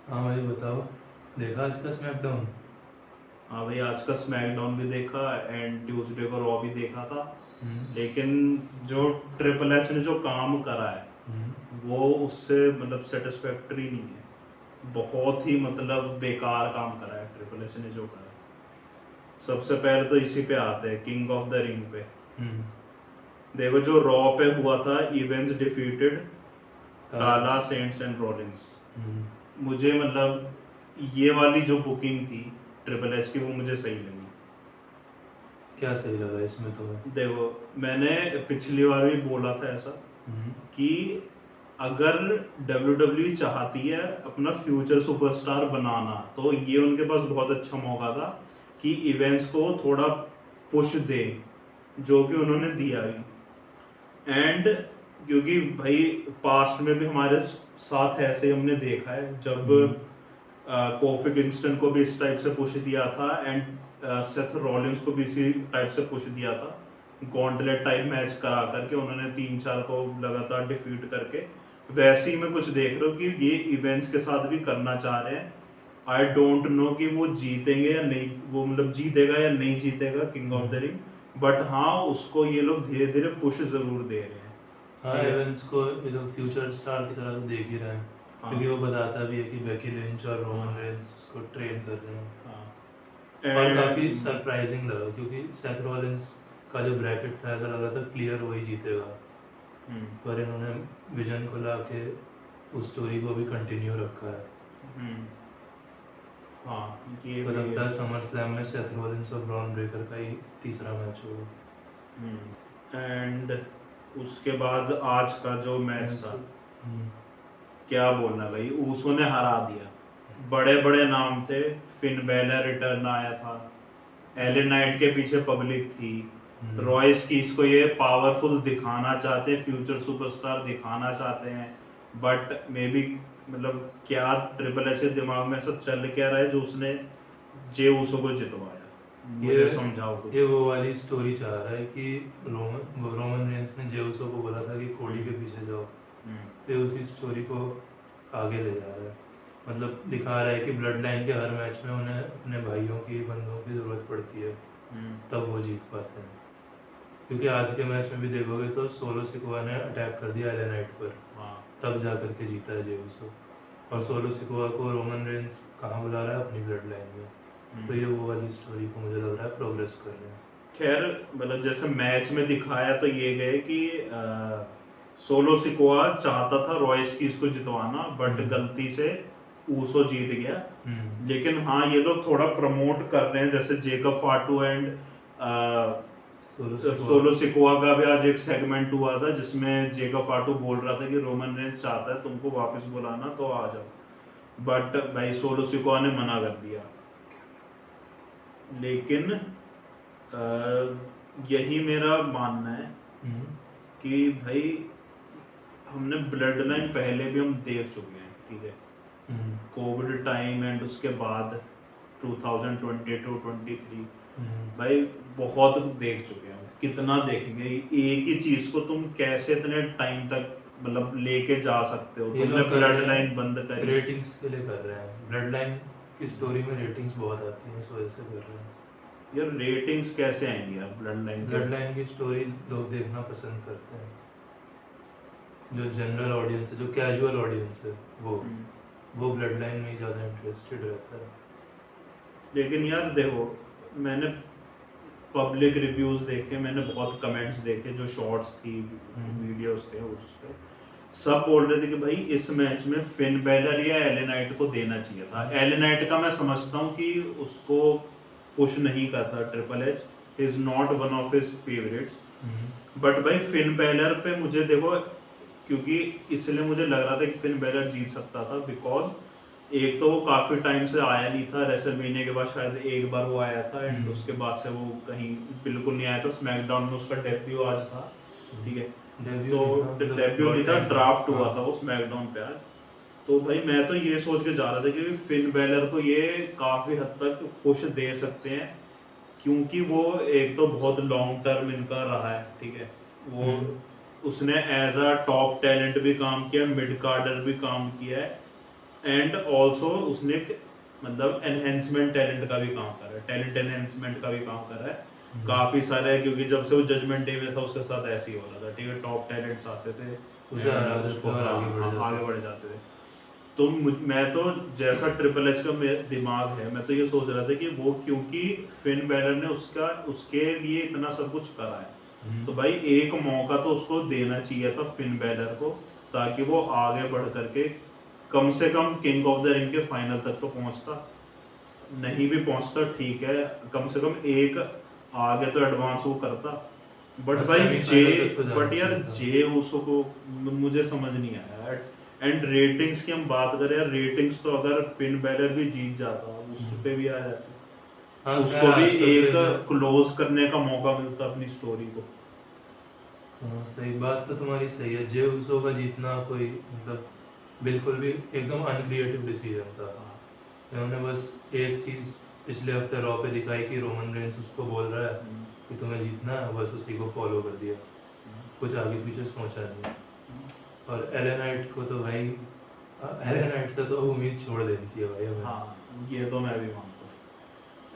हाँ भाई बताओ, देखा आज का स्मैकडाउन? हाँ भाई, आज का स्मैकडाउन भी देखा एंड ट्यूसडे को रॉ भी देखा था। हम्म। लेकिन जो ट्रिपल एच ने जो काम करा है हम्म। वो उससे मतलब सेटिस्फैक्टरी नहीं है। बहुत ही मतलब बेकार काम करा है ट्रिपल एच ने जो करा है। सबसे पहले तो इसी पे आते हैं, किंग ऑफ द रिंग पे। हम्म। देखो जो रॉ पे हुआ था, इवेंट्स डिफीटेड ताला। काला सेंट्स एंड रॉलिंस। हम्म। मुझे मतलब ये वाली जो बुकिंग थी ट्रिपल एच की वो मुझे सही लगी। क्या सही लगा इसमें तुम्हें? देखो, मैंने पिछली बार भी बोला था ऐसा हम्म। कि अगर WWE चाहती है अपना फ्यूचर सुपरस्टार बनाना तो ये उनके पास बहुत अच्छा मौका था कि इवेंट्स को थोड़ा पुश दे, जो कि उन्होंने दिया भी। एंड क्योंकि भाई पास्ट में भी हमारे साथ ऐसे हमने देखा है, जब हम्म। कोफी किंगस्टन को भी इस टाइप से पुश दिया था एंड सेथ रॉलिंस को भी इसी टाइप से पुश दिया था। गॉन्टलेट टाइप मैच करा करके उन्होंने 3-4 को लगातार डिफीट करके। वैसे ही मैं कुछ देख रहा हूँ कि ये इवेंट्स के साथ भी करना चाह रहे हैं। आई डोंट नो कि वो जीतेंगे या नहीं, वो मतलब जीतेगा या नहीं जीतेगा king of the ring. But हाँ, उसको ये लोग धीरे धीरे पुश जरूर दे रहे हैं। हाँ, ठीक है। एवेंस को ये लोग फ्यूचर स्टार की तरह तो देख ही रहे हैं, हाँ क्योंकि वो बताता भी है कि बेकी लिंच और रोमन हाँ रेंस को ट्रेन कर रहे हैं। हाँ। और काफ़ी एंड सरप्राइजिंग लगा, क्योंकि सेथ रॉलिंस का जो ब्रैकेट था ऐसा लग रहा था क्लियर वही जीतेगा, हम्म पर इन्होंने विजन को ला के उस स्टोरी को भी कंटिन्यू रखा है। हम्म, हाँ ये तो भी लगता है। है समर स्लैम में सेथ रॉलिंस और ब्रॉन ब्रेकर का ही तीसरा मैच होगा। एंड उसके बाद आज का जो मैच था, हम्म। क्या बोलना भाई, ऊसो ने हरा दिया। बड़े बड़े नाम थे, फिन बेलर रिटर्न आया था, एले नाइट के पीछे पब्लिक थी। हम्म। रॉयस की इसको ये पावरफुल दिखाना चाहते हैं, फ्यूचर सुपरस्टार दिखाना चाहते हैं। बट मे बी मतलब क्या ट्रिपल एच के दिमाग में ऐसा चल क्या रहा है जो उसने जे ऊसो को जितवाया। ये मुझे समझाओ कुछ। ये वो वाली स्टोरी चाह रहा है कि रोमन रेंस ने जेउसो को बोला था कि कोडी के पीछे जाओ, हम्म, तो उसी स्टोरी को आगे ले जा रहा है। मतलब दिखा रहा है कि ब्लड लाइन के हर मैच में उन्हें अपने भाइयों की बंधुओं की ज़रूरत पड़ती है, हम्म, तब वो जीत पाते हैं। क्योंकि आज के मैच में भी देखोगे तो सोलो सिकोआ ने अटैक कर दिया एले नाइट पर, हाँ तब जा करके जीता है जेउसो। और सोलो सिकोआ को रोमन रेंस कहाँ बुला रहा है? अपनी ब्लड लाइन में। तो ये वो वाली स्टोरी को मुझे लग रहा है प्रोग्रेस कर रहे हैं। खैर, मतलब जैसे मैच में दिखाया तो ये गए कि सोलो सिकोआ चाहता था रॉयस की इसको जितवाना, बट गलती से ऊसो जीत गया। लेकिन हाँ, ये लोग थोड़ा प्रमोट कर रहे हैं, जैसे जेकब फाटू एंड सोलो सिकोआ का भी आज एक सेगमेंट हुआ था जिसमें जेकब फाटू बोल रहा था कि रोमन रेंस चाहता है तुमको वापस बुलाना तो आ जाओ। बट भाई सोलो सिकोआ ने मना कर दिया। लेकिन यही मेरा मानना है कि भाई हमने ब्लड लाइन पहले भी हम देख चुके हैं, ठीक है। कोविड टाइम एंड उसके बाद 2022-23 भाई बहुत देख चुके हैं। कितना देखेंगे, एक ही चीज को तुम कैसे इतने टाइम तक मतलब लेके जा सकते हो। ये तुमने लोग कर ब्लड रहे लाइन हैं बंद करी, रेटिंग्स के लिए कर रहे हैं। ब्लड लाइन की स्टोरी में रेटिंग्स बहुत आती हैं, इस वजह से कर रहे हैं। यार रेटिंग्स कैसे आएंगी यार ब्लड लाइन के? ब्लड लाइन की स्टोरी लोग देखना पसंद करते हैं, जो जनरल ऑडियंस है, जो कैजुअल ऑडियंस है, वो ब्लड लाइन में ही ज़्यादा इंटरेस्टेड रहता है। लेकिन यार देखो, मैंने पब्लिक रिव्यूज देखे, मैंने बहुत कमेंट्स देखे, जो शॉर्ट्स थी, वीडियोस थे, उस पे सब बोल रहे थे कि भाई इस मैच में फिन बेलर या एले नाइट को देना चाहिए था। एले नाइट का मैं समझता हूँ कि उसको पुश नहीं करता triple H, is not one of his favourites. But भाई फिन बेलर पे मुझे देखो, क्योंकि इसलिए मुझे लग रहा था कि फिन बेलर जीत सकता था, बिकॉज एक तो वो काफी टाइम से आया नहीं था, रेसलमेनिया के बाद शायद एक बार वो आया था एंड उसके बाद से वो कहीं बिल्कुल नहीं आया था। स्मैकडाउन में उसका डेब्यू आज था, ठीक है। तो डेब्यू नहीं था, ड्राफ्ट हुआ था वो स्मैकडाउन पे आज। तो भाई मैं तो ये सोच के जा रहा था कि फिन बेलर को ये काफी हद तक पुश दे सकते हैं, क्योंकि वो एक तो बहुत लॉन्ग टर्म इनका रहा है, ठीक है। वो उसने एज अ टॉप टैलेंट भी काम किया, मिड कार्डर भी काम किया है। एंड ऑल्सो उसने मतलब एनहेंसमेंट टैलेंट का भी काम करा है, टैलेंट एनहेंसमेंट का भी काम करा है काफी सारे, क्योंकि जब से वो जजमेंट डे में था उसके साथ ऐसे ही हो रहा था, ठीक है, टॉप टैलेंट्स आते थे उसे हरा देते उसको और आगे बढ़ जाते थे। तो मैं तो जैसा ट्रिपल एच का दिमाग है, मैं तो ये सोच रहा था कि वो क्योंकि फिन बैलर ने उसके लिए इतना सब कुछ करा है, तो भाई एक मौका तो उसको देना चाहिए था फिन बैलर को, ताकि वो आगे बढ़ करके कम से कम किंग ऑफ द रिंग के फाइनल तक तो पहुंचता, नहीं भी पहुंचता ठीक है, कम से कम एक आगे तो एडवांस वो करता। बट भाई बट यार जे उसो को मुझे समझ नहीं आया। एंड रेटिंग्स की हम बात करें यार, रेटिंग्स तो अगर फिन बैलर भी जीत जाता उस पे भी आ जाती, उसको भी एक क्लोज करने का मौका मिलता अपनी स्टोरी को। सही बात तो तुम्हारी सही है, जे उसो का जीतना कोई मतलब बिल्कुल भी एकदम अनक्रिएटिव डिसीजन था। उन्होंने बस एक चीज पिछले हफ्ते रॉ पे दिखाई कि रोमन रेंस उसको बोल रहा है कि तुम्हें जीतना है, बस उसी को फॉलो कर दिया, कुछ आगे पीछे सोचा नहीं। और एले नाइट को तो भाई एले नाइट से तो उम्मीद छोड़ देनी चाहिए भाई हमें। हाँ ये तो मैं भी मानता हूँ,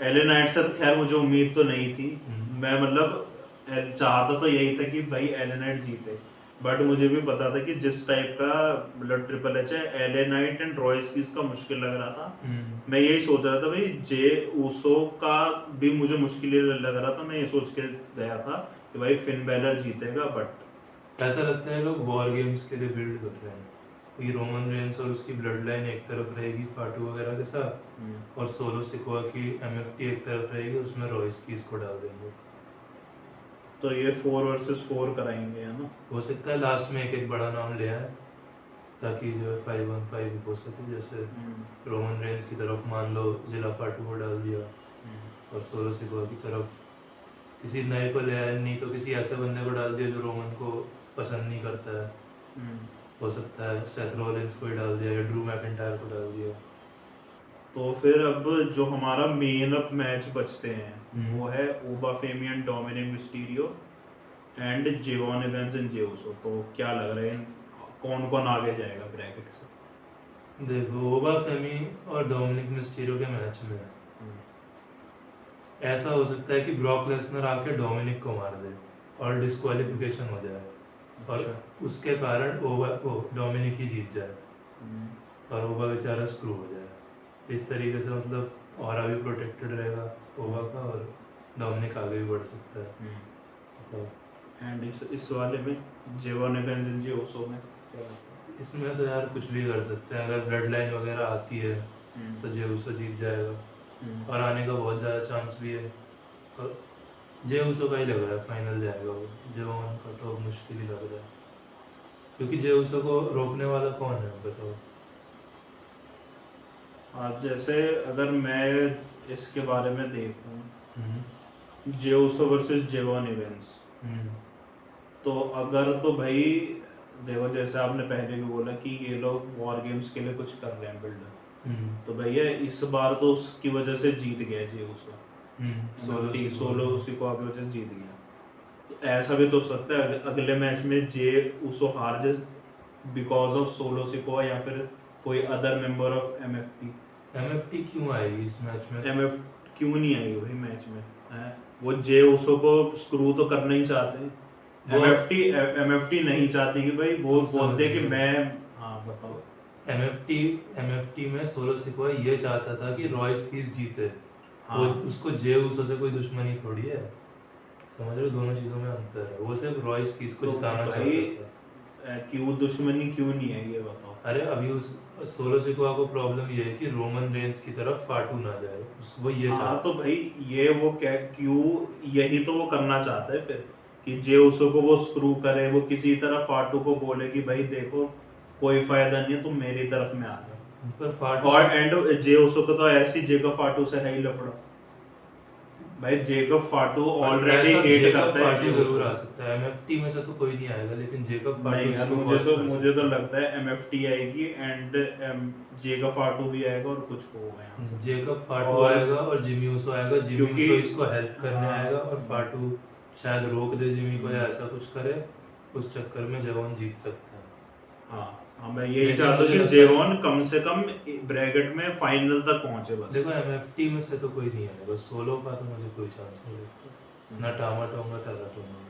एले नाइट से तो खैर मुझे उम्मीद तो नहीं थी, मैं मतलब चाहता तो यही था कि भाई एले नाइट जीते, बट मुझे भी पता था कि जिस टाइप का मतलब ट्रिपल एच है, एले नाइट एंड रॉयस का मुश्किल लग रहा था। मैं यही सोच रहा था भाई जे ऊसो का भी मुझे मुश्किल लग रहा था, मैं ये सोच के गया था कि भाई फिन बैलर जीतेगा, बट ऐसा लगता है लोग वॉर गेम्स के लिए बिल्ड कर रहे हैं कि रोमन रेंस और उसकी ब्लड लाइन एक तरफ रहेगी फाटू वगैरह के साथ, और सोलो सिकोआ की एमएफटी एक तरफ रहेगी, उसमें रॉयस की इसको डाल देंगे, तो ये 4 वर्सेस 4 कराएंगे है ना। हो सकता है लास्ट में एक बड़ा नाम ले आए ताकि जो है 5-on-5 हो सके, जैसे रोमन रेंस की तरफ मान लो जिला फाटू को डाल दिया और सोलो सिकोआ की तरफ किसी नए को ले आए, नहीं तो किसी ऐसे बंदे को डाल दिया जो रोमन को पसंद नहीं करता है, हो सकता है सेथ रॉलिंस को ही डाल दिया या ड्रू मैकिंटायर को डाल दिया। तो फिर अब जो हमारा मेन अप मैच बचते हैं वो है Oba Femi Dominik Mysterio and Je'Von Evans and Jey Uso. तो क्या लग रहा है कौन कौन आगे जाएगा ब्रैकेट से? देखो ओबा फेमी और डोमिनिक मिस्टीरियो के मैच में ऐसा हो सकता है कि ब्रॉक लेसनर आके डोमिनिक को मार दे और डिस्क्वालिफिकेशन हो जाए, और उसके कारण डोमिनिक ही जीत जाए और ओबा बेचारा स्क्रू हो जाए। इस तरीके से मतलब ऑरा भी प्रोटेक्टेड रहेगा ओबा का और डोमिनिक आगे भी बढ़ सकता है। तो एंड इस वाले में जेवॉन एवेंस एंड जे उसो में इसमें तो यार कुछ भी कर सकते हैं, अगर ब्लड लाइन वगैरह आती है तो जे उसो जीत जाएगा और आने का बहुत ज़्यादा चांस भी है, और जे उसो का ही लग रहा है फाइनल जाएगा वो, जेवॉन का तो मुश्किल ही लग रहा है क्योंकि जे उसो को रोकने वाला कौन है बताओ। आज जैसे अगर मैं इसके बारे में देखूं जे उसो वर्सेस जेवॉन एवेंस, तो अगर तो भाई देखो जैसे आपने पहले भी बोला कि ये लोग वॉर गेम्स के लिए कुछ कर रहे हैं बिल्डर, तो भैया इस बार तो उसकी वजह से जीत गया जे उसो, सोलो उसी को आगे वजह से जीत गया। तो ऐसा भी तो हो सकता है अगले मैच में जे उसो हार जाए बिकॉज ऑफ सोलो सिकोआ या फिर कोई अदर मेंबर ऑफ एमएफटी क्यों आएगी इस मैच में? एमएफ क्यों नहीं आएगी वही मैच में है? वो जे उसो को स्क्रू तो करना ही चाहते हैं, एमएफटी नहीं चाहती कि भाई वो बोलते कि मैं हाँ बताओ। एमएफटी में सोलो सिकोआ ये चाहता था कि रॉयस कीज जीते, वो उसको जे उसो से कोई दुश्मनी थोड़ी है, समझ रहे हो, दोनों चीजों में अंतर है, वो सिर्फ रॉयस कीज को जिताना चाहता था। क्यों दुश्मनी क्यों नहीं है ये बताओ? अरे अभी उस सोलो सिकोआ को प्रॉब्लम ये है कि रोमन रेंस की तरफ फाटू ना जाए, वो ये हाँ तो भाई ये वो क्या क्यों यही तो वो करना चाहता है फिर कि जे उसो को वो स्क्रू करे, वो किसी तरह फाटू को बोले कि भाई देखो कोई फायदा नहीं है तुम मेरी तरफ में आ जाओ, पर फाटू और एंड जे उसो को तो ऐसी जेकब फाटू से है ही लफड़ा भाई, जेकब फाटू ऑलरेडी हेट करता है, फाटू जरूर आ सकता है, एमएफटी में से तो कोई नहीं आएगा, लेकिन जेकब फाटू नहीं यार मुझे तो लगता है एमएफटी आएगी एंड जेकब फाटू भी आएगा और कुछ होगा, जेकब फाटू आएगा और जिमी उसो आएगा, जिमी उसो इसको हेल्प करने आएगा और फाटू शायद रोक दे जिमी को या ऐसा कुछ करे, उस चक्कर में जेवॉन जीत सकता है। हाँ हाँ मैं यही लेकिन चाहता हूँ मुझे कि लगता है- जेवॉन कम से कम ब्रैकेट में फाइनल तक पहुंचे बस। देखो एमएफटी में से तो कोई नहीं है, बस सोलो का तो मुझे कोई चांस नहीं लगता, ना टामा टोंगा टाला टोंगा।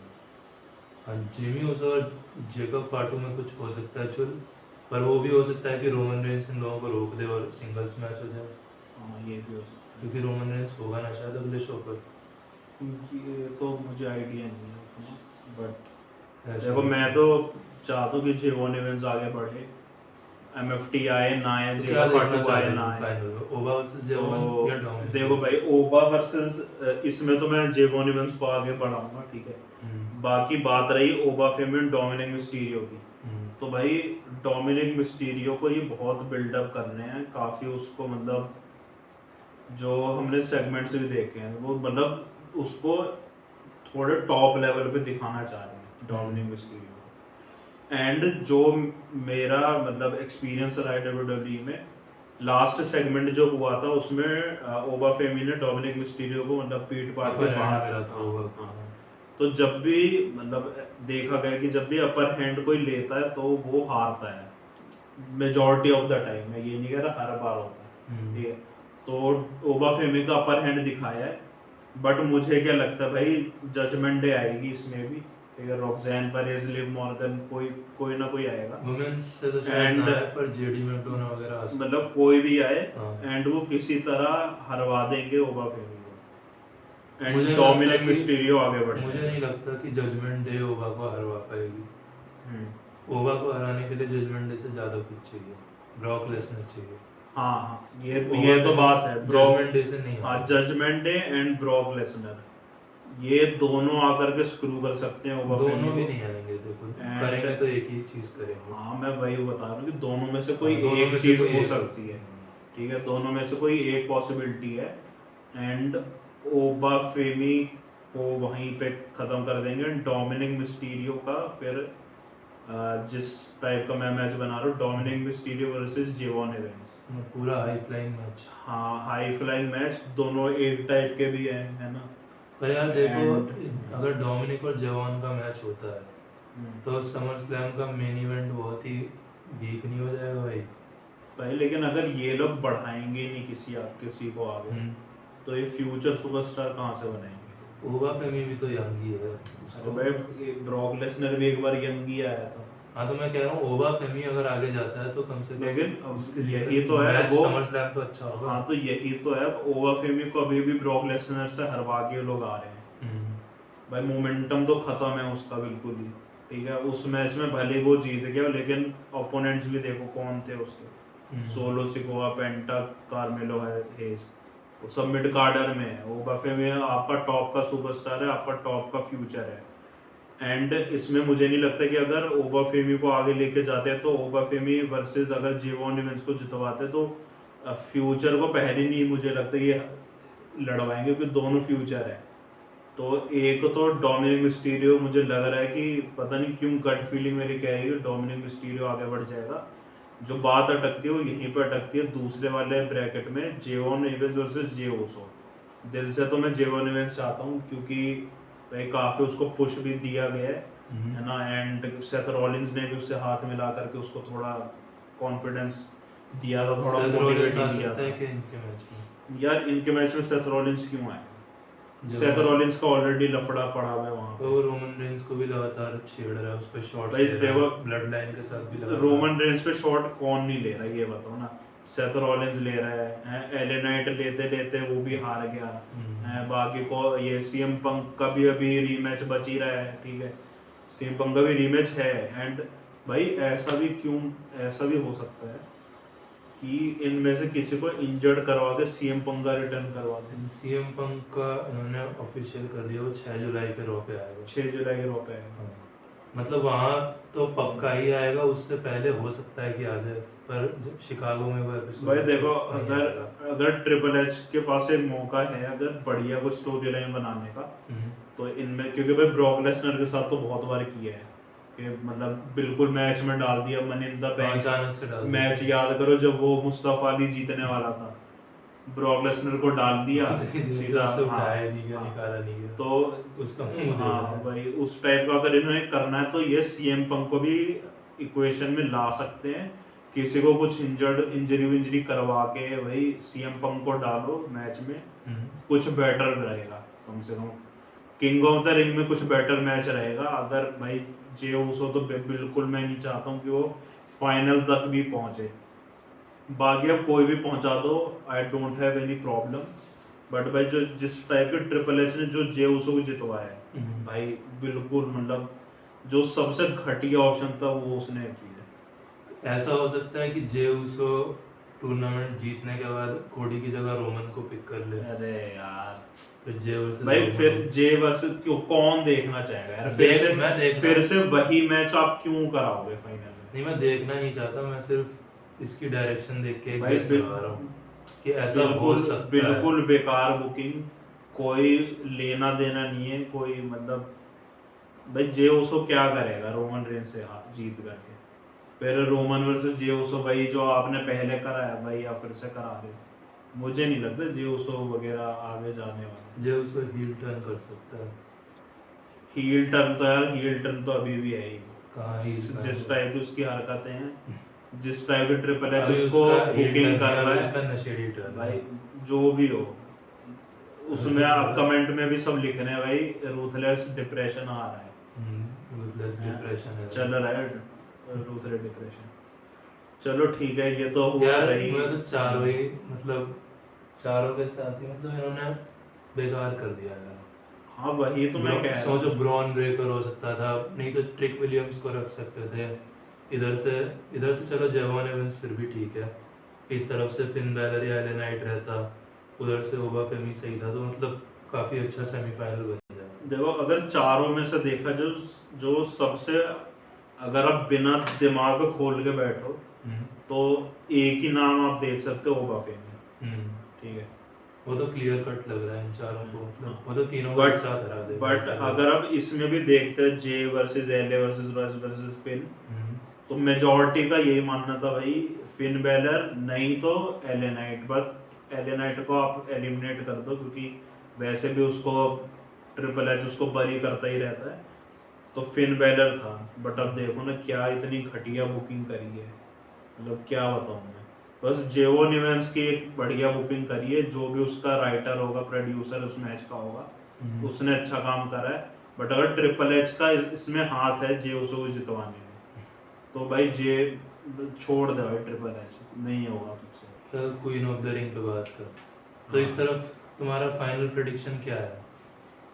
हाँ जिमी उस और जेकब फाटू में कुछ हो सकता है चुल, पर वो भी हो सकता है कि रोमन रेंस इन लोगों को रोक दे और सिंगल्स मैच हो जाए, हाँ ये भी हो सकता क्योंकि रोमन रेंस होगा ना शायद अगले शो पर। है, क्योंकि ये तो मुझे आइडिया नहीं है, बट ऐसा देखो भी- मैं तो चाहता हूँ कि जेवॉन इवेंट्स आगे बढ़े, एमएफटी आए ना आए, तो क्या जेकब देखना फाटू चाह आए रहे ना हो आए। फाइनल में, ओबा वर्सेस जेवॉन या तो डोमिनिक? देखो भाई ओबा वर्सेस, इसमें तो मैं जेवॉन इवेंट्स को आगे बढ़ाऊंगा, ठीक है। बाकी बात रही ओबा फेमिन डोमिनिक मिस्टीरियो की, तो भाई डोमिनिक मिस्टीरियो को ये बहुत बिल्डअप करने हैं काफ़ी, उसको मतलब जो हमने सेगमेंट्स भी देखे हैं वो मतलब उसको थोड़े टॉप लेवल पे दिखाना चाह रहे हैं डोमिनिक मिस्टीरियो। एंड जो मेरा मतलब एक्सपीरियंस रहा है WWE में, लास्ट सेगमेंट जो हुआ था उसमें ओबा फेमी ने डोमिनिक मिस्टीरियो को मतलब पीट पाट के बाहर मेरा था ओबा हाँ। तो जब भी मतलब देखा गया कि जब भी अपर हैंड कोई लेता है तो वो हारता है मेजॉरिटी ऑफ द टाइम, मैं ये नहीं कह रहा हर बार होता है, ठीक है। तो ओबा फेमी का अपर हैंड दिखाया है, बट मुझे क्या लगता है भाई जजमेंट डे आएगी इसमें भी, ठीक है। रॉक्सैन परेज, लिव मॉर्गन, कोई ना कोई आएगा, वुमेन्स से तो शायद And- ना है, पर जेडी मैकडोना वगैरह आ सकते मतलब कोई भी आए हाँ। एंड वो किसी तरह हरवा देंगे ओबा फेमी को, मुझे एंड नहीं डोमिनिक लगता कि- मिस्टीरियो आगे हैं। बढ़े। मुझे नहीं लगता कि जजमेंट डे ओबा को हरवा पाएगी। हम्म। ओबा को हराने के लिए जजमेंट डे से ज्यादा कुछ चाहिए, ब्रॉक लेसनर चाहिए। हाँ हाँ ये तो बात है, जजमेंट डे से नहीं हाँ हारेगा। Judgment Day and Brock Lesnar, ये दोनों आकर के स्क्रू कर सकते हैं ओबा फेमी दोनों को। भी नहीं आएंगे, देखो And- करेंगे तो एक ही चीज करेंगे। हाँ मैं वही बता रहा हूँ कि दोनों में से कोई हाँ, दोनों में एक से चीज कोई हो एक सकती है, ठीक है। दोनों में से कोई एक पॉसिबिलिटी है, एंड ओबा फेमी को वहीं पे खत्म कर देंगे। डोमिनिक मिस्टीरियो का फिर जिस टाइप का मैं मैच बना रहा हूँ, डोमिनिक मिस्टीरियो वर्सेस जेवॉन इवेंट्स, पूरा हाई फ्लाइंग मैच। हाँ हाई फ्लाइंग मैच, दोनों एक टाइप के भी हैं, है ना। पर यार देखो And- अगर डोमिनिक और जेवॉन का मैच होता है तो समर स्लैम का मेन इवेंट बहुत ही वीक नहीं हो जाएगा भाई? भाई लेकिन अगर ये लोग बढ़ाएंगे ही नहीं किसी को आगे, तो ये फ्यूचर सुपरस्टार कहाँ से बनेंगे? ओबा फेमी भी तो यंग ही है अरे उसको। भाई ब्रॉक लेसनर भी एक बार यंग ही आया था, हाँ तो मैं कह रहा हूँ ओबा फेमी अगर आगे जाता है तो कम से कम लेकिन उसके अब लिए यही तो है मैच वो। समर स्लैम तो अच्छा होगा। हाँ तो यही तो है, ओबा फेमी को अभी भी ब्रॉक लेसनर से हरवा के लोग आ रहे हैं। भाई मोमेंटम तो खत्म है उसका बिल्कुल ही, ठीक है। उस मैच में भले वो जीत गया, लेकिन ओपोनेंट्स भी देखो कौन थे उसके, सोलो सिकोवा, पेंटा, कार्मेलो है, हेज, वो सब मिड कार्डर में है। ओबा फेमी आपका टॉप का सुपरस्टार है, आपका टॉप का फ्यूचर है। एंड इसमें मुझे नहीं लगता कि अगर ओबा फेमी को आगे लेके जाते हैं तो ओबा फेमी वर्सेस अगर जेवॉन इवेंट्स को जितवाते तो फ्यूचर को पहले नहीं मुझे लगता ये लड़वाएंगे, क्योंकि दोनों फ्यूचर है। तो एक तो डोमिनिक मिस्टीरियो, मुझे लग रहा है कि पता नहीं क्यों गट फीलिंग मेरी कह रही है डोमिनिक मिस्टीरियो आगे बढ़ जाएगा। जो बात अटकती है वो यहीं पर अटकती है, दूसरे वाले ब्रैकेट में जेवॉन इवेंट्स वर्सेस जे ओसो। दिल से तो मैं जेवॉन इवेंट्स चाहता हूँ, क्योंकि भाई काफी उसको पुश भी दिया गया है ना। एंड सेथ रॉलिंस ने भी उससे हाथ मिला करके उसको थोड़ा कॉन्फिडेंस दिया था, थोड़ा सेथ रॉलिंस आ मोटिवेट दिया सकता है था। कि इनके मैच में? यार इनके मैच में सेथ रॉलिंस क्यों आए? जो- सेथ रॉलिंस का ऑलरेडी लफड़ा पड़ा हुआ है वहां तो वो रोमन रेंस को भी लगातार छेड़ रहा है, उस पे शॉट भाई देखो, ब्लड लाइन के साथ भी लगा रोमन रेंस पे शॉट कौन नहीं ले रहा ये बताओ ना। सेथ रॉलिंस ले रहा है, एले नाइट लेते लेते वो भी हार गया है। बाकी को ये सीएम पंक का भी अभी रीमैच बच ही रहा है, ठीक है। सीएम पंक का भी रीमैच है। एंड भाई ऐसा भी हो सकता है कि इनमें से किसी को इंजर्ड करवा के सीएम पंक का रिटर्न करवा दें। सीएम पंक का इन्होंने ऑफिशियल कर दिया, वो 6 जुलाई के रॉ पे आएगा। 6 जुलाई के रोप है। हाँ। मतलब वहाँ तो पक्का ही आएगा, उससे पहले हो सकता है कि आ जाए, पर शिकागो में वो एपिसोड भाई देखो नहीं आएगा। अगर ट्रिपल एच के पास एक मौका है अगर बढ़िया कुछ स्टोरी लाइन बनाने का, तो इनमें, क्योंकि भाई ब्रॉक लेसनर के साथ तो बहुत बार किया है कि मतलब बिल्कुल मैच में डाल दिया मनी इन द बैंक। अचानक से डाल मैच याद करो जब वो मुस्तफा अली जीतने वाला था, ब्रॉक लेसनर को डाल दिया सीधा, से हाँ, उठाया नहीं गया, हाँ। निकाला नहीं गया, तो उसका मुंह हाँ देखा। भाई उस टाइप का अगर इन्होंने करना है तो ये सीएम पंक को भी इक्वेशन में ला सकते हैं, किसी को कुछ इंजरी करवा के भाई सीएम पंक को डालो मैच में, कुछ बेटर रहेगा कम से कम। किंग ऑफ द रिंग में कुछ बेटर मैच रहेगा। अगर भाई जे उसो तो बिल्कुल मैं नहीं चाहता हूँ कि वो फाइनल तक भी पहुंचे, बाकी अब कोई भी पहुंचा दो, I don't have any problem. But भाई जो जिस टाइप के ट्रिपल एच ने जो जे उसो को जितवाया है भाई, बिल्कुल मतलब जो सबसे घटिया ऑप्शन था वो उसने किया। ऐसा हो सकता है कि जे उसो टूर्नामेंट जीतने के बाद कोडी की जगह रोमन को पिक कर ले। अरे यार फिर जे वर्सेस भाई फिर जे वर्सेस क्यों, कौन देखना चाहेगा यार? फिर से वही मैच आप क्यों कराओगे फाइनल में? नहीं, मैं देखना नहीं चाहता, मैं सिर्फ इसकी डायरेक्शन देख के भाई गेस लगा रहा हूँ कि ऐसा हो सकता है। बिल्कुल बेकार बुकिंग, कोई लेना देना नहीं है कोई, मतलब भाई जे उसो क्या करेगा रोमन रेंज से जीत करके? फिर रोमन वर्सेस जे उसो भाई जो आपने पहले कराया भाई या फिर से करा रहे, मुझे नहीं लगता जे उसो वगैरह आगे जाने वाले। जे उसो हील टर्न कर सकता है। हील टर्न तो यार, हील टर्न तो अभी भी है ही। कहाँ ही जिस टाइप की उसकी हरकतें हैं, जिस टाइप के ट्रिपल एच अभी उसको उसका heel बुकिंग turn कर है, रहा अभी है उसका नशेड़ी टर्न भाई, है। जो भी हो उसमें आप कमेंट में भी सब लिख रहे हैं भाई रूथलेस डिप्रेशन आ रहा है, रूथलेस डिप्रेशन है चल रहा है रूथलेस डिप्रेशन। चलो ठीक है, ये तो हुआ यार। रही। मैं तो चारों ही मतलब चारों के साथ ही मतलब इन्होंने बेकार कर दिया यार। हाँ वही तो मैं कह रहा हूँ। सोचो ब्रॉन ब्रेकर हो सकता था, नहीं तो ट्रिक विलियम्स को रख सकते थे। इधर से चलो जेवॉन एवंस फिर भी ठीक है, इस तरफ से फिन बैलर या एलन नाइट रहता, उधर से ओबा फेमी सही था, तो मतलब काफी अच्छा सेमीफाइनल बन जाता। देखो अगर चारों में से देखा जो सबसे, अगर आप बिना दिमाग खोल के बैठो तो एक ही नाम आप देख सकते हो, ओबा फेमी। ठीक है, वो तो क्लियर कट लग रहा है इन चारों को, मतलब वो तो तीनों को एक साथ हरा देगा। बट अगर आप इसमें भी देखते हैं जे वर्सेस एले वर्सेस फिन, तो मेजॉरिटी का यही मानना था भाई फिन बैलर नहीं तो LA Knight. But LA Knight को आप एलिमिनेट कर दो क्योंकि वैसे भी उसको ट्रिपल एच उसको बरी करता ही रहता है, तो फिन बैलर था। बट अब देखो ना क्या इतनी घटिया बुकिंग करी है, मतलब क्या बताऊं मैं। बस जेवॉन इवेंट्स की एक बढ़िया बुकिंग करी है, जो भी उसका राइटर होगा प्रोड्यूसर उस मैच का होगा, उसने अच्छा काम करा है। बट अगर ट्रिपल एच का इसमें हाथ है जे उसको जितवाने में, तो भाई जे छोड़ दे भाई, ट्रिपल एच नहीं होगा तुझसे। क्वीन ऑफ द रिंग पे बात कर, तो इस तरफ तुम्हारा फाइनल प्रेडिक्शन क्या है?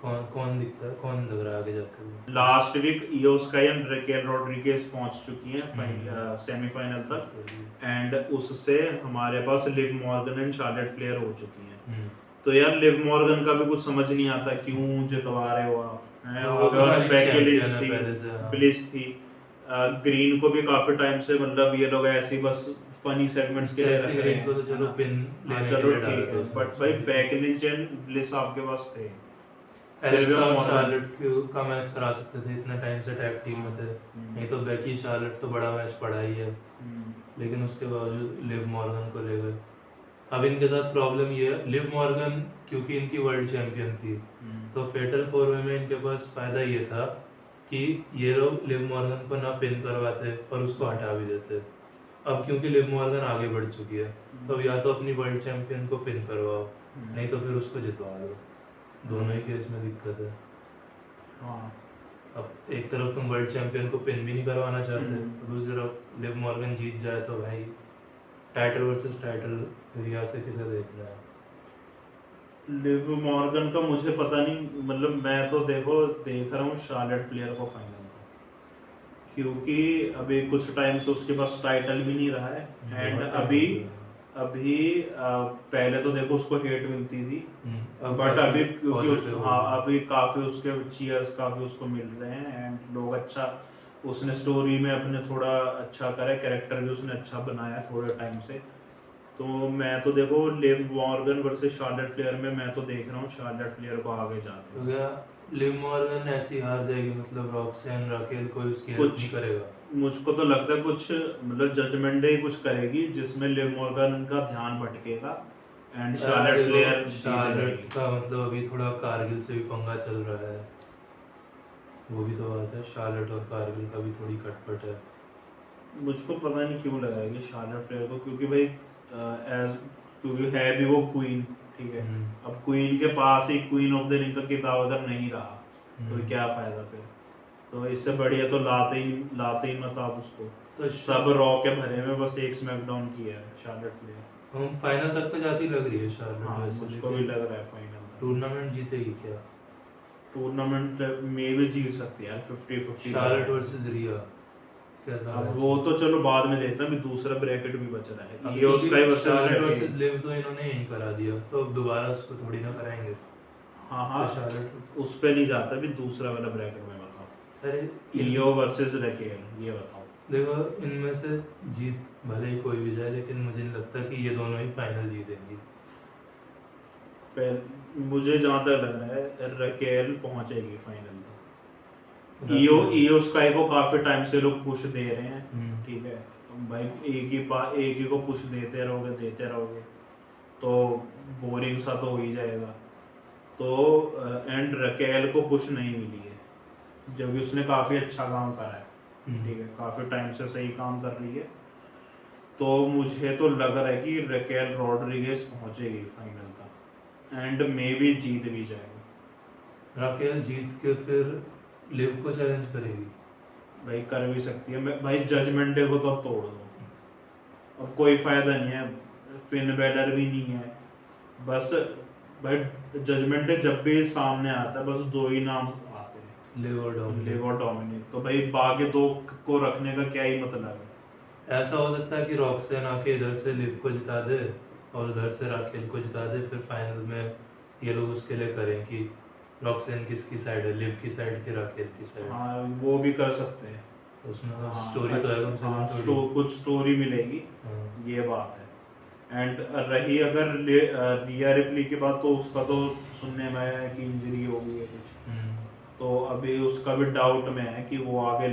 कौन दिखता है, कौन लग रहा है आगे जाते हुए? Last week Iyo Sky and Raquel Rodriguez पहुंच चुकी हैं सेमीफाइनल तक, एंड उससे हमारे पास Liv Morgan and Charlotte Flair हो चुकी हैं। तो यार लिव मॉर्गन का भी कुछ समझ नहीं आता क्यों जितवा रहे हो आप। ब्लिस थी, ग्रीन को भी काफी टाइम से, मतलब ये लोग ऐसे ही बस फनी सेगमेंट्स के लिए रख रहे हैं, तो चलो पिन चलो ठीक है। बट भाई बैकलिंच एंड ब्लिस आपके पास थे, एलेक्सा और शार्लेट का मैच करा सकते थे, इतने टाइम से टैग टीम में थे। नहीं तो बेकी शार्लेट तो बड़ा मैच पड़ा ही है, लेकिन उसके बावजूद लिव मॉर्गन को ले गए। अब इनके साथ प्रॉब्लम ये है, लिव मॉर्गन क्योंकि इनकी वर्ल्ड चैंपियन थी, तो फेटल 4-वे में इनके पास फायदा ये था कि ये लोग लिव मॉर्गन को ना पिन करवाते और उसको हटा भी देते। अब क्योंकि लिव मॉर्गन आगे बढ़ चुकी है, तो या तो अपनी वर्ल्ड चैंपियन को पिन करवाओ, नहीं तो फिर उसको जितवा दो। दोनों ही केस में दिक्कत है। हाँ। अब एक तरफ तुम वर्ल्ड चैंपियन को पिन भी नहीं करवाना चाहते, दूसरी तरफ लिव मॉर्गन जीत जाए तो भाई टाइटल वर्सेस टाइटल, फिर यहाँ से किसे देखना है? लिव मॉर्गन का मुझे पता नहीं, मतलब मैं तो देखो देख रहा हूँ शार्लेट फ्लेयर को फाइनल में, क्योंकि अभी कुछ टाइम से उसके पास टाइटल भी नहीं रहा है। एंड अभी पहले तो देखो उसको हेट मिलती थी, बट अभी क्योंकि अभी काफी उसके चीयर्स काफी उसको मिल रहे हैं, एंड लोग अच्छा, उसने स्टोरी में अपने थोड़ा अच्छा करा, कैरेक्टर भी उसने अच्छा बनाया थोड़े टाइम से। तो मैं तो देखो Liv Morgan versus Charlotte Flair में मैं तो देख रहा हूँ शार्लेट फ्लेयर को आगे जाते हैं। लिव मॉर्गन ऐसी हार जाएगी, मतलब रॉक्सेन राकेल कोई उसकी हेल्प नहीं करेगा। मुझको तो लगता है कुछ मतलब जजमेंट डे कुछ करेगी जिसमें लिव मॉर्गन का ध्यान भटकेगा एंड शार्लेट फ्लेयर। शार्लेट का मतलब अभी थोड़ा कारगिल से भी पंगा चल रहा है, वो भी तो बात है। शार्लेट और कारगिल का भी थोड़ी खटपट है, मुझको पता नहीं क्यों लगा कि शार्लेट फ्लेयर को, क्योंकि भाई क्योंकि है भी वो क्वीन, ठीक है। अब क्वीन के पास ही क्वीन ऑफ द रिंग का खिताब अगर नहीं रहा तो क्या फायदा फिर। तो इससे बढ़िया तो लाते ही मत आप उसको। तो सब रॉ के भरे में बस एक स्मैकडाउन किया है शार्लेट फ्लेयर। हम फाइनल तक तो जाती लग रही है शार्लेट। हाँ वैसे मुझको भी लग रहा है फाइनल टूर्नामेंट जीतेगी क्या? टूर्नामेंट में भी जीत सकती है यार, 50-50 शार्लेट वर्सेस रिया कैसा अब मैच वो है? तो चलो बाद में देखते हैं, अभी दूसरा ब्रैकेट भी बच रहा है, अभी Iyo Sky Charlotte versus versus Liv तो इन्होंने यहीं करा दिया, तो अब दोबारा उसको थोड़ी ना कराएंगे। हाँ हाँ तो शार्लेट उस पे नहीं जाता, अभी दूसरा वाला ब्रैकेट में बताओ, अरे ईओ वर्सेस रकेल, ये बताओ। देखो इनमें से जीत भले ही कोई भी जाए, लेकिन मुझे नहीं लगता कि ये दोनों ही फाइनल जीतेंगी। मुझे जहाँ तक लग रहा है रकेल पहुंचेगी फाइनल में। ईओ स्काई को काफी टाइम से लोग पुश दे रहे हैं, ठीक है भाई, एक ही को पुश देते रहोगे तो बोरिंग सा तो हो ही जाएगा। तो एंड रकेल को पुश नहीं मिली है, जबकि उसने काफी अच्छा काम करा है, ठीक है, काफी टाइम से सही काम कर रही है। तो मुझे तो लग रहा है कि रकेल रॉड्रिगेज पहुंचेगी फाइनल तक एंड मे भी जीत भी जाएगी। राकेल जीत के फिर लिव को चैलेंज करेगी। भाई कर भी सकती है, भाई जजमेंट डे को तो अब तोड़ दो, अब कोई फायदा नहीं है, फिन बैलर भी नहीं है, बस भाई जजमेंट डे जब भी सामने आता है बस दो ही नाम आते हैं, लिव और डोमिनिक। तो भाई बाकी दो को रखने का क्या ही मतलब है। ऐसा हो सकता है कि रॉक्सन आके इधर से लिव को जिता दे और उधर से राकेल को जिता दे, फिर फाइनल में ये लोग उसके लिए करें कि रॉक्सन किसकी साइड है, लिव की साइड की राकेल की साइड। हाँ वो भी कर सकते हैं, उसमें हाँ, स्टोरी तो है कम से कम हाँ, थोड़ी। कुछ स्टोरी मिलेगी, हाँ। ये बात है। एंड रही अगर रिया रिप्ली की बात, तो उसका तो सुनने में आया है कि इंजरी हो गई है कुछ, तो अभी उसका भी डाउट में है कि वो आगे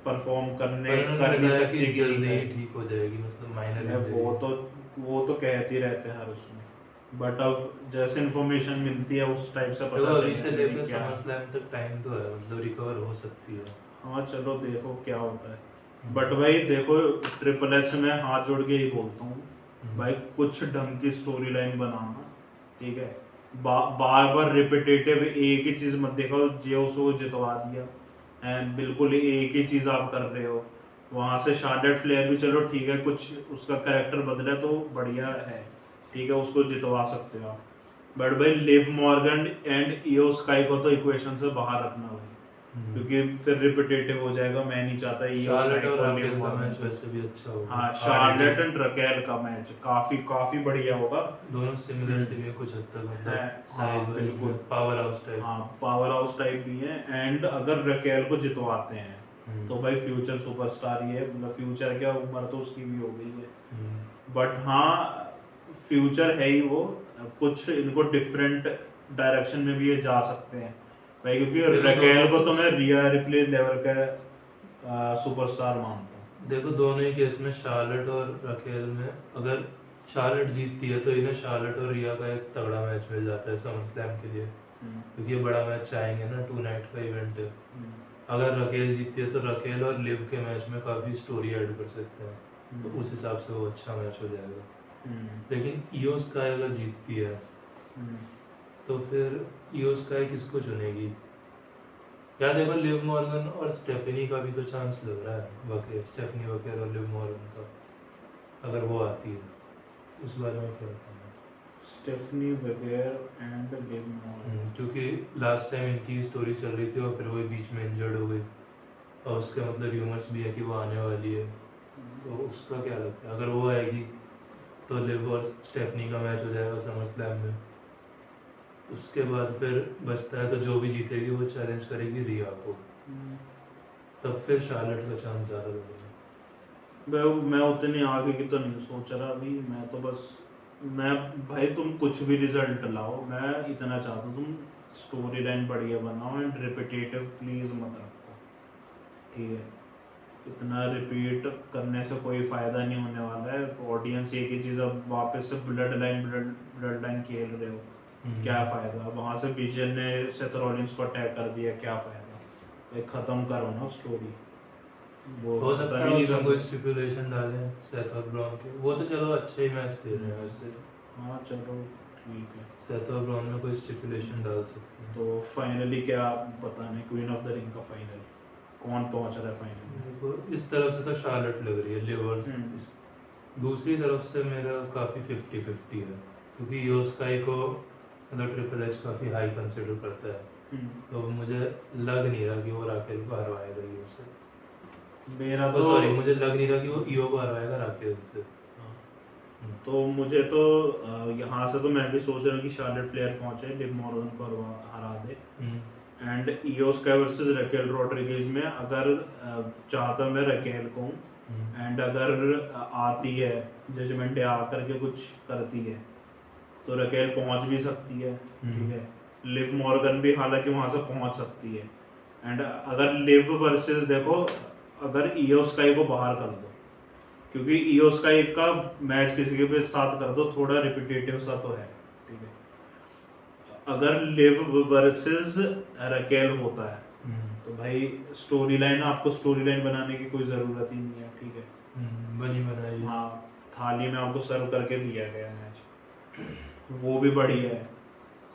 परफॉर्म कर नहीं सकती कि कि जल्दी नहीं। ही ठीक हो जाएगी, मतलब माइनर वो तो कहते ही रहते हैं हर उसमें, बट अब जैसे इन्फॉर्मेशन मिलती है उस टाइप से देखो पता अभी से चलेगा लेकर कि क्या। समर स्लैम तक टाइम तो है, मतलब रिकवर हो सकती है। हाँ चलो देखो क्या होता है, बट भाई देखो ट्रिपल एच में हाथ जोड़ के ही बोलता हूँ भाई, कुछ ढंग की स्टोरी लाइन बनाना, ठीक है, बार बार रिपीटेटिव एक ही चीज मत देखो, जेउसो को जितवा दिया एंड बिल्कुल एक ही चीज आप कर रहे हो। वहां से शार्लेट फ्लेयर भी चलो ठीक है, कुछ उसका कैरेक्टर बदला तो बढ़िया है, ठीक है, उसको जितवा सकते हो आप, बट भाई Liv Morgan and Iyo Sky को तो इक्वेशन से बाहर रखना भाई, क्योंकि फिर रिपीटेटिव हो जाएगा, मैं नहीं चाहता शार्लेट और राकेल का मैच वैसे भी अच्छा होगा। हाँ शार्लेट एंड रकेल का मैच काफी बढ़िया होगा, दोनों सिमिलर से भी कुछ हद तक, मतलब है, साइज हाँ, वाइज बिल्कुल। Power house type. हाँ पावर हाउस टाइप भी है, एंड अगर रकेल को जितवाते हैं तो भाई फ्यूचर सुपरस्टार ही है, मतलब फ्यूचर क्या, उम्र तो उसकी भी हो गई है, बट हाँ फ्यूचर है ही वो, कुछ इनको डिफरेंट डायरेक्शन में भी ये जा सकते हैं भाई, क्योंकि रकेल को तो मैं रिया रिप्ले लेवल का सुपरस्टार मानता हूँ। देखो दोनों ही केस में शार्लेट और रकेल में अगर शार्लेट जीतती है तो इन्हें शार्लेट और रिया का एक तगड़ा मैच मिल जाता है समर स्लैम के लिए, क्योंकि ये बड़ा मैच चाहेंगे ना, 2 नाइट का इवेंट है। अगर रकेल जीतती है तो रकेल और लिव के मैच में काफी स्टोरी ऐड कर सकते हैं, तो उस हिसाब से वो अच्छा मैच हो जाएगा। लेकिन ईओ स्काई अगर जीतती है तो फिर ईओ स्काई किसको चुनेगी? यार देखो लिव मॉर्गन और स्टेफनी का भी तो चांस लग रहा है, वकेर, स्टेफनी वकेर और लिव मॉर्गन का, अगर वो आती है, उस बारे में क्या कहना है? स्टेफनी वगैर एंड लिव मॉर्गन, क्योंकि लास्ट टाइम इनकी स्टोरी चल रही थी और फिर वो बीच में इंजर्ड हो गई, और उसके मतलब र्यूमर्स भी है कि वो आने वाली है, तो उसका क्या लगता है? अगर वो आएगी तो लिव और स्टेफनी का मैच हो जाएगा समर स्लैम में, उसके बाद फिर बचता है तो जो भी जीतेगी वो चैलेंज करेगी रिया को, तब फिर शार्लेट का चांस ज़्यादा लगेगा। मैं उतनी आगे की तो नहीं सोच रहा अभी, मैं तो बस मैं भाई तुम कुछ भी रिजल्ट लाओ, मैं इतना चाहता हूँ तुम स्टोरी लाइन बढ़िया बनाओ एंड रिपीटेटिव प्लीज मत रखो, ठीक है, इतना रिपीट करने से कोई फायदा नहीं होने वाला है, ऑडियंस एक ही चीज़, अब वापस से ब्लड लाइन खेल रहे हो, क्या फायदा, वहां से विजन ने सेथ रॉलिंस को अटैक कर दिया, क्या फायदा, एक खत्म करो ना स्टोरी। वो हो पता सकता भी है नहीं उसमें था। कोई स्टिपुलेशन डाले सेथ और ब्रॉन के, वो तो चलो अच्छे ही मैच दे रहे हैं वैसे। हाँ चलो ठीक है। सेथ और ब्रॉन में कोई स्टिपुलेशन डाल सकते हैं। तो फाइनली क्या पता नहीं, क्वीन ऑफ द रिंग का फाइनल कौन पहुंच रहा है फाइनल में? मेरे को इस तरफ से तो शार्लेट लग रही है, लिवर। दूसरी तरफ से मेरा काफ़ी 50-50 है, क्योंकि यो स्काई को मतलब ट्रिपल एच काफ़ी हाई कंसिडर करता है, तो मुझे लग नहीं रहा कि वो राकेल को हरवाएगा ईओ से। मेरा तो सॉरी, मुझे लग नहीं रहा कि वो ईओ को हरवाएगा राकेल से। तो मुझे तो यहाँ से तो मैं भी सोच रहा हूँ कि शार्लेट फ्लेयर पहुंचे, लिव मॉर्गन को हरा दे। And Iyo Sky versus Raquel Rodriguez में अगर चाहता मैं रकेल को, एंड अगर आती है जजमेंट डे आकर के कुछ करती है तो रकेल पहुंच भी सकती है, ठीक है। लिव मॉर्गन भी हालांकि वहां से पहुंच सकती है। एंड अगर लिव वर्सेस देखो, अगर ईओ स्काई को बाहर कर दो, क्योंकि ईओ स्काई का मैच किसी के भी साथ कर दो थोड़ा रिपीटेटिव सा तो है, ठीक है। अगर लिव वर्सेस रकेल होता है तो भाई स्टोरी लाइन, आपको स्टोरी लाइन बनाने की कोई जरूरत ही नहीं है, ठीक है। बनी बनाई। हाँ, थाली में आपको सर्व करके दिया गया मैच, वो भी बढ़िया है।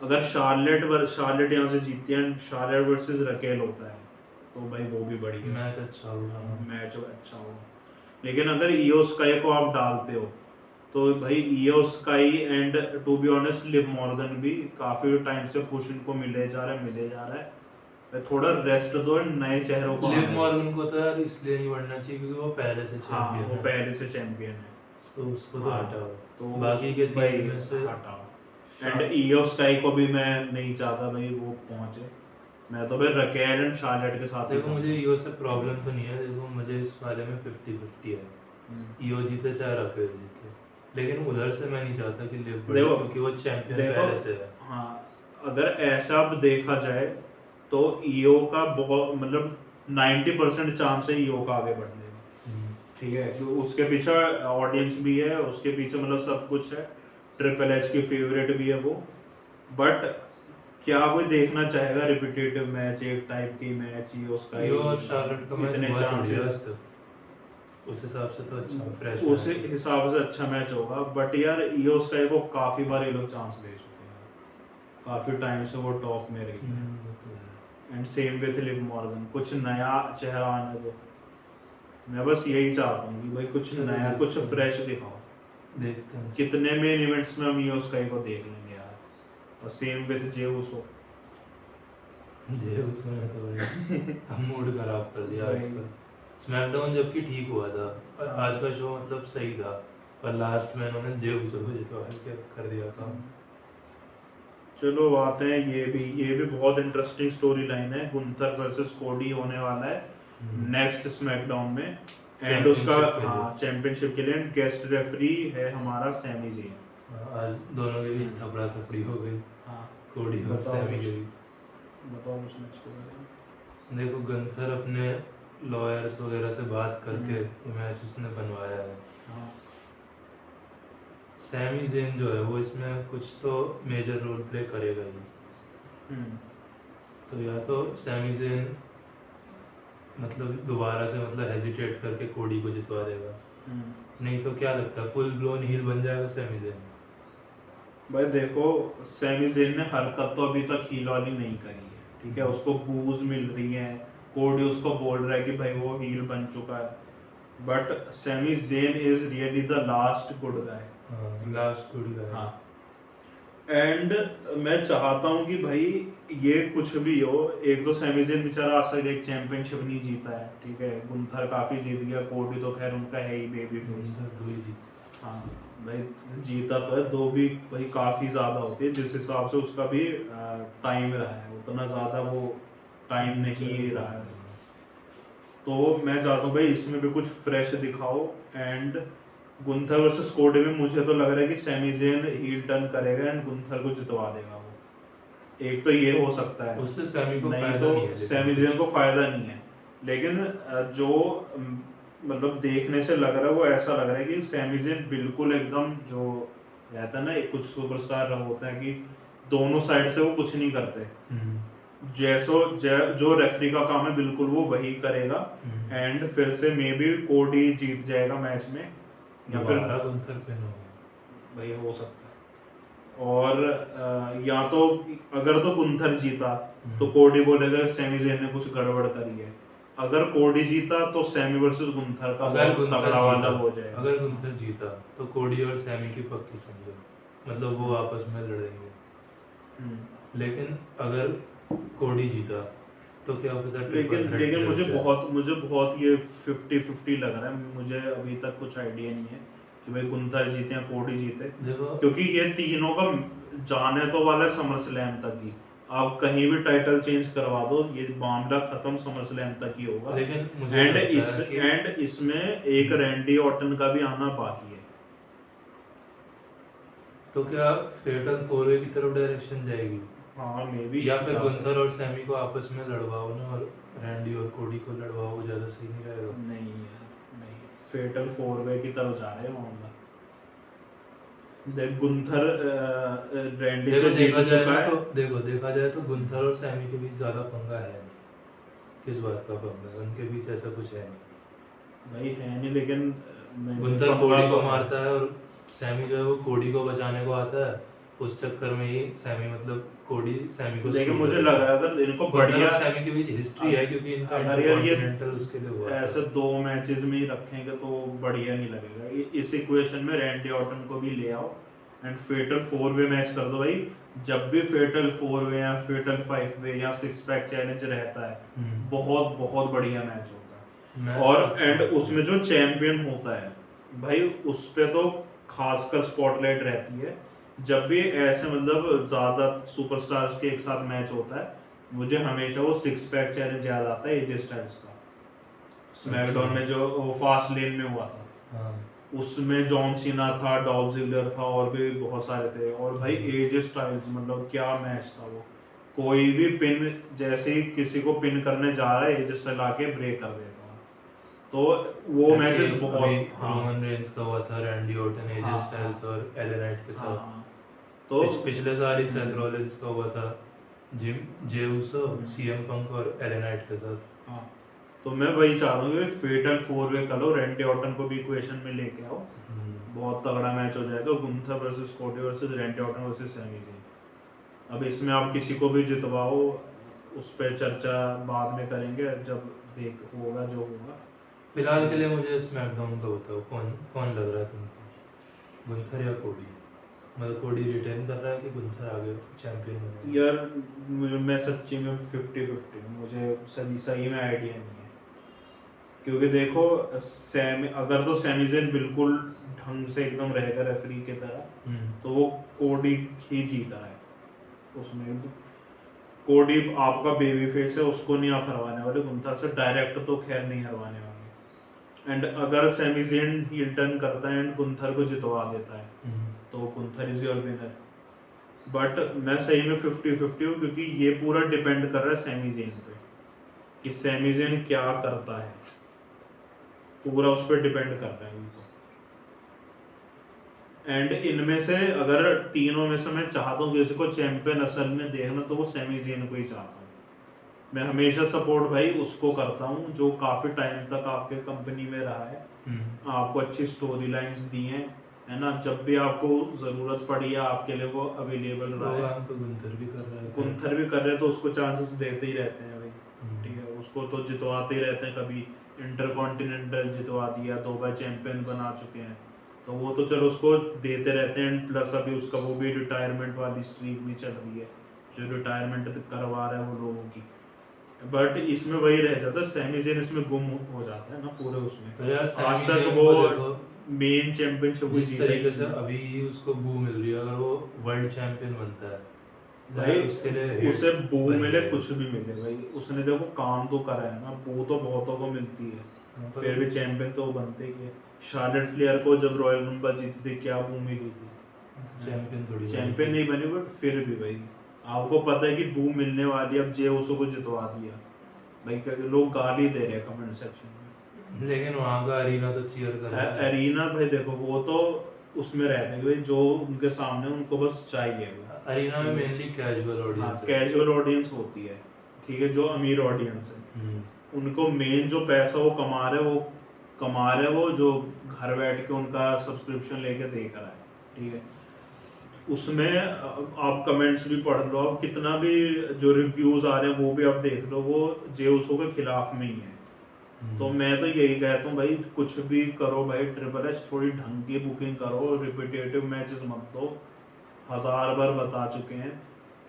अगर शार्लेट यहाँ से जीतती है, शार्लेट वर्सेस रकेल होता है, तो भाई वो भी बढ़िया मैच अच्छा होगा। मैच अच्छा होगा। लेकिन अगर ईओ स्काई को आप डालते हो तो भाई Iyo Sky and to be honest Liv Morgan भी काफी टाइम से पुश इनको मिले जा रहा है। थोड़ा रेस्ट दो नए चेहरों को। लिव मॉर्गन को तो यार इसलिए नहीं बढ़ना चाहिए क्योंकि वो पहले से हाँ, चैंपियन वो है, पहले से चैंपियन है, तो उसको तो हाँ, हटाओ। तो बाकी के भाई तीन में से हटाओ। एंड ईओ स्काई को भी मैं नहीं चाहता भाई वो पहुंचे, मैं तो भाई रकेल एंड शार्लेट के साथ ही देखो मुझे ईओ से प्रॉब्लम तो नहीं है, देखो मुझे इस वाले में 50-50 है, ईओ जीते चाहे राकेल जीते, लेकिन उधर से मैं नहीं चाहता कि लिव बढ़े देखो- क्योंकि वो चैंपियन देखो, पहले से है। हाँ, अगर ऐसा अब देखा जाए तो ईओ का बहुत मतलब 90% चांस है ईओ का आगे बढ़ने में, ठीक है। क्योंकि उसके पीछे ऑडियंस भी है, उसके पीछे मतलब सब कुछ है, ट्रिपल एच की फेवरेट भी है वो। बट क्या कोई देखना चाहेगा रिपीटेटिव मैच, एक टाइप की मैच ईओ स्काई ईओ और शार्लेट का मैच इतने बहुत बढ़िया है चांसेस, आज तक। उस हिसाब से तो अच्छा फ्रेश उस हिसाब से अच्छा मैच होगा। बट यार ईओ स्काई को काफी बार ये लोग चांस दे चुके हैं, काफी टाइम से वो टॉप में रही है। And same with Liv Morgan, कुछ नया चेहरा आने दो। मैं बस यही चाहता हूँ कि भाई कुछ नया, कुछ फ्रेश दिखाओ। देखते हैं। कितने मेन इवेंट्स में हम ईओ स्काई को देख लेंगे यार। और सेम विथ जे उसो, जे उसने तो भाई हम मूड खराब कर दिया आज भाई। का। स्मैकडाउन जबकि ठीक हुआ था और आज का शो मतलब सही था, पर लास्ट में इन्होंने जे उसो को जितवा के कर दिया काम। चलो आते हैं, ये भी बहुत इंटरेस्टिंग स्टोरी लाइन है। गुंथर वर्सेस कोडी होने वाला है नेक्स्ट स्मैकडाउन में। एंड उसका चैंपियनशिप के लिए गेस्ट रेफरी है हमारा सैमी जेन। आज दोनों के बीच थपड़ा थपड़ी हो गई, हाँ, कोडी और बताओ सैमी के बीच। बताओ उस मैच के बारे में। देखो गंथर अपने लॉयर्स वगैरह से बात करके ये मैच उसने बनवाया है। हाँ, सैमी जेन जो है वो इसमें कुछ तो मेजर रोल प्ले करेगा ही, तो या तो सैमी जेन मतलब दोबारा से मतलब हेजिटेट करके कोडी को जितवा देगा, नहीं तो क्या लगता है फुल ब्लोन हील बन जाएगा सैमी जेन। भाई देखो, सैमी जेन ने हरकत तो अभी तक हील वाली नहीं करी है, ठीक है। उसको बूज मिल रही है, कोडी उसको बोल रहा है कि भाई वो हील बन चुका है। But Sami Zayn is really the last good guy. Last good guy. हाँ, एंड मैं चाहता हूँ कि भाई ये कुछ भी हो, एक तो सैमी जेन बेचारा आज तक एक चैंपियनशिप नहीं जीता है, ठीक है। गुंथर काफी जीत गया, कोडी तो खैर उनका है ही बेबी फेस। हाँ भाई, जीता तो है, दो भी भाई काफी ज्यादा होती है, जिस हिसाब से उसका भी टाइम रहा है उतना ज्यादा वो टाइम नहीं रहा है। तो मैं चाहता हूँ भाई इसमें भी कुछ फ्रेश दिखाओ। एंड गुंथर वर्सेस कोडी में मुझे तो लग रहा है कि सैमी जेन हील टर्न करेगा एंड गुंथर को जितवा देगा वो। एक तो ये हो सकता है, उससे सैमी को नहीं फायदा तो नहीं है, सैमी जेन को फायदा नहीं है। लेकिन जो मतलब देखने से लग रहा है वो ऐसा लग रहा है कि सैमी जेन बिल्कुल एकदम जो रहता है ना, कुछ सुपरस्टार होता है कि दोनों साइड से वो कुछ नहीं करते, जो रेफरी का काम है बिल्कुल वो वही करेगा, एंड फिर से मे बी कोडी जीत जाएगा मैच में, या फिर गुंथर पे नो भाई हो सकता है। और या तो अगर तो गुंथर जीता तो कोडी बोलेगा सैमी ज़ेन ने कुछ गड़बड़ करी है, अगर कोडी जीता तो सैमी वर्सेस गुंथर का बहुत तगड़ा वाला हो जाएगा। अगर गुंथर जीता तो कोडी और सैमी की पक्की समझो, मतलब वो आपस में लड़ेंगे। लेकिन अगर कोडी जीता तो क्या पता लेकिन मुझे बहुत ये 50-50 लग रहा है, मुझे अभी तक कुछ आइडिया नहीं है कि भाई गुंथर जीते या कोडी जीते, क्योंकि ये तीनों का जाने तो वाला है समर स्लैम तक ही, आप कहीं भी टाइटल चेंज करवा दो ये मामला खत्म समर स्लैम तक ही होगा। लेकिन मुझे इसमें एक रैंडी ऑर्टन का भी आना बाकी है। तो क्या फेटल 4-वे की तरफ डायरेक्शन जाएगी? हाँ मे बी, या फिर गुंथर और सैमी को आपस में लड़वाओ ना, और रैंडी और कोडी को लड़वाओ, ज्यादा सही नहीं रहेगा? नहीं यार नहीं, फेटल 4-वे की तरफ जा रहे हैं मामला। देख गुंथर रैंडी से जीत चुका है। देखा जाए तो गुंथर और सैमी के बीच ज्यादा पंगा है नहीं। किस बात का पंगा है? उनके बीच ऐसा कुछ है नहीं भाई, है नहीं, लेकिन गुंथर कोडी को मारता है और सैमी जो है वो कोडी को बचाने को आता है, उस चक्कर में ही सैमी मतलब कोडी सैमी को। लेकिन मुझे लग रहा है अगर इनको बढ़िया सैमी के बीच हिस्ट्री है, क्योंकि इनका इंटरकॉन्टिनेंटल उसके लिए हुआ ऐसे 2 मैचेस में ही रखेंगे तो बढ़िया नहीं लगेगा। इस इक्वेशन में रैंडी ऑर्टन को भी ले आओ एंड फेटल 4-वे मैच कर दो भाई। जब भी फेटल 4-वे या फेटल 5-वे या 6 पैक चैलेंज रहता है बहुत बहुत बढ़िया मैच होता है। और एंड उसमें जो चैंपियन होता है भाई उस पे तो खासकर स्पॉटलाइट रहती है। जब भी ऐसे मतलब ज्यादा सुपरस्टार्स के एक साथ मैच होता है मुझे हमेशा वो 6 पैक चैलेंज याद आता है एजे स्टाइल्स का, स्मैकडाउन में जो फास्ट लेन में हुआ था। उसमें जॉन सीना था, डॉल्फ जिगलर था और भी बहुत सारे थे। और भाई एजे स्टाइल्स मतलब क्या मैच था वो, कोई भी पिन जैसे ही किसी को पिन करने जा रहा है एजे स्टाइल आके ब्रेक कर देता है। तो वो मैचेस बहुत रोमन रेंस का हुआ था, रैंडी ऑर्टन, एजे स्टाइल्स और एले नाइट के साथ। तो पिछले साल ही सेथ रॉलिंस का हुआ था, जे उसो, सीएम पंक और एले नाइट के साथ। हाँ, तो मैं वही चाह रहा हूँ कि फेटल 4-वे करो, रैंडी ऑर्टन को भी इक्वेशन में लेके आओ, बहुत तगड़ा मैच हो जाएगा। Gunther versus Cody versus Randy Orton versus Sami Zayn. अब इसमें आप किसी को भी जितवाओ, उस पर चर्चा बाद में करेंगे जब देख होगा जो होगा। फिलहाल के लिए मुझे स्मैकडाउन का बताओ, कौन लग रहा है तुमको, गुंथर या कोडी? मतलब कोडी रिटेन कर रहा है कि गुंथर आगे चैंपियन बनेगा? यार मैं सच्ची में 50-50 मुझे सही में आइडिया नहीं है, क्योंकि देखो अगर तो सैमी ज़ेन बिल्कुल ढंग से एकदम रहेगा रेफरी की तरह तो वो कोडी ही जीता है। उसमें कोडी आपका बेबी फेस है, उसको नहीं आप हरवाने वाले, गुंथर से डायरेक्ट तो खैर नहीं हरवाने वाले। एंड अगर सैमी ज़ेन हील टर्न करता है एंड गुंथर को जितवा देता है तो Gunther is your winner. But मैं सही में 50-50 हूँ, क्योंकि ये पूरा डिपेंड कर रहा है सैमी ज़ेन पे कि सैमी ज़ेन क्या करता है, पूरा उस पर डिपेंड करता है उनको। एंड इनमें से अगर तीनों में से मैं चाहता हूँ किसी को चैंपियन असल में देखना तो वो सैमी ज़ेन को ही चाहता हूँ। मैं हमेशा सपोर्ट भाई उसको करता हूँ जो काफी टाइम तक आपके कंपनी में रहा है, आपको अच्छी स्टोरी लाइन्स दी हैं, है ना, जब भी आपको जरूरत पड़ी है आपके लिए वो अवेलेबल रहा है। तो गुंथर भी कर रहे हैं तो उसको चांसेस देते ही रहते हैं भाई, ठीक है, उसको तो जितवाते ही रहते हैं। कभी इंटरकॉन्टिनेंटल जितवा दिया, 2 बार चैंपियन बना चुके हैं, तो वो तो चलो उसको देते रहते हैं। प्लस अभी उसका वो भी रिटायरमेंट वाली स्ट्रीक भी चल रही है, जो रिटायरमेंट करवा रहे हैं वो लोगों की। बट इसमें वही रह जाता है, सैमी ज़ेन इसमें गुम हो जाता है ना पूरे उसमें। तो आज तक वो मेन चैंपियनशिप जिस तरीके से अभी उसको बू मिल रही है, अगर वो वर्ल्ड चैंपियन बनता है भाई उसके लिए उसे बू मिले कुछ भी मिले भाई, उसने देखो काम तो करा है ना, बू तो बहुतों को मिलती है, फिर भी चैंपियन तो बनते ही है। शार्लेट फ्लेयर को जब रॉयल रंबल जीती थी क्या बू मिली थी? चैंपियन नहीं बनी, बट फिर भी भाई आपको पता है कि बू मिलने वाली। अब जे उसो को जितवा दिया भाई, लोग गाली दे रहे हैं कमेंट सेक्शन में, लेकिन वहाँ का अरीना तो चीयर कर रहा है। अरीना भाई देखो वो तो उसमें रहते हैं भाई, जो उनके सामने उनको बस चाहिए। अरीना में mainly casual audience casual audience होती है, ठीक है, जो अमीर ऑडियंस है उनको मेन जो पैसा वो कमा रहे वो जो घर बैठ के उनका सब्सक्रिप्शन लेके देख रहा है, ठीक है। उसमें आप कमेंट्स भी पढ़ लो, आप कितना भी जो रिव्यूज आ रहे हैं वो भी आप देख लो, वो जे उसो के खिलाफ में ही है। तो मैं तो यही कहता हूँ भाई, कुछ भी करो भाई, ट्रिपल एच थोड़ी ढंग की बुकिंग करो, रिपीटेटिव मैचेस मत दो, 1000 बार बता चुके हैं,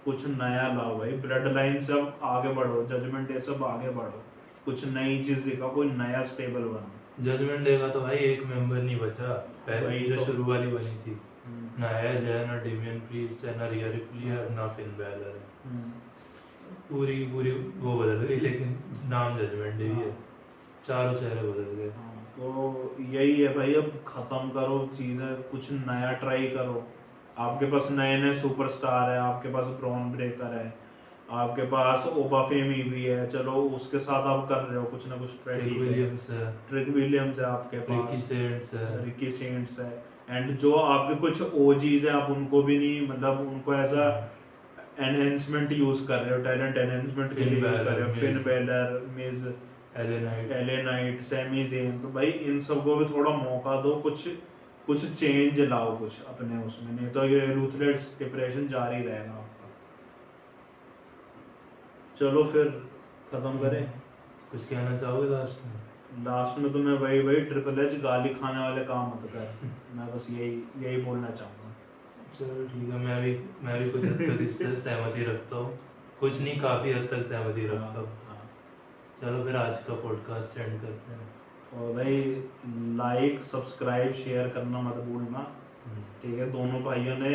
कुछ नया लाओ भाई। ब्लड लाइन से अब आगे बढ़ो, जजमेंट डे से अब आगे बढ़ो, कुछ नई चीज दिखाओ, कोई नया स्टेबल बनो। जजमेंट डे का तो भाई एक मेंबर नहीं बचा, पहले वही जो तो। शुरू वाली बनी थी, ना एज है, ना डेमियन प्रीस्ट है, ना रिया रिप्ली है, ना फिन बैलर है। पूरी पूरी वो बदल गई, लेकिन नाम जजमेंट डे ही है, चारों चेहरे बदल गए। तो यही है भाई, अब खत्म करो चीजें, कुछ नया ट्राई करो। आपके पास नए नए सुपरस्टार है, आपके पास ब्रॉन ब्रेकर है, आपके पास ओबाफेमी भी है, चलो उसके साथ आप कर रहे हो कुछ ना कुछ ट्रिक विलियम्स है, ट्रिक विलियम्स है आपके रिकी पास, सेंट्स है, रिकी सेंट्स है, एंड जो आपके कुछ ओजीज है आप उनको भी नहीं, मतलब उनको ऐसा एनहेंसमेंट यूज कर रहे हो, टैलेंट एनहेंसमेंट के लिए यूज कर रहे हो। फिन बैलर, मिज, एले नाइट, सैमी ज़ेन, तो भाई इन सबको भी थोड़ा मौका दो, कुछ चेंज लाओ कुछ अपने उसमें, नहीं तो ये रूथलेस डिप्रेशन जारी रहेगा आपका। चलो फिर खत्म करें। कुछ कहना चाहोगे लास्ट में? लास्ट में तो मैं वही ट्रिपल एच गाली खाने वाले काम मत कर, मैं बस यही बोलना चाहूँगा। चलो ठीक है, मैं भी कुछ हद तक इससे सहमति रखता हूँ, कुछ नहीं काफ़ी हद तक सहमति रखता हूँ। चलो फिर आज का पॉडकास्ट एंड करते हैं। और भाई लाइक सब्सक्राइब शेयर करना मत भूलना, ठीक है। दोनों भाइयों ने,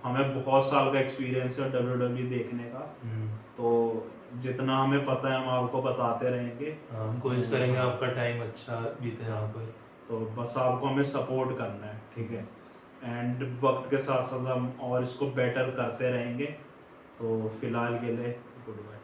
हमें बहुत साल का एक्सपीरियंस है WWE देखने का, तो जितना हमें पता है हम आपको बताते रहेंगे। हम कोशिश करेंगे आपका टाइम अच्छा बीते यहाँ पर, तो बस आपको हमें सपोर्ट करना है, ठीक है। एंड वक्त के साथ साथ हम और इसको बेटर करते रहेंगे। तो फिलहाल के लिए गुड बाय।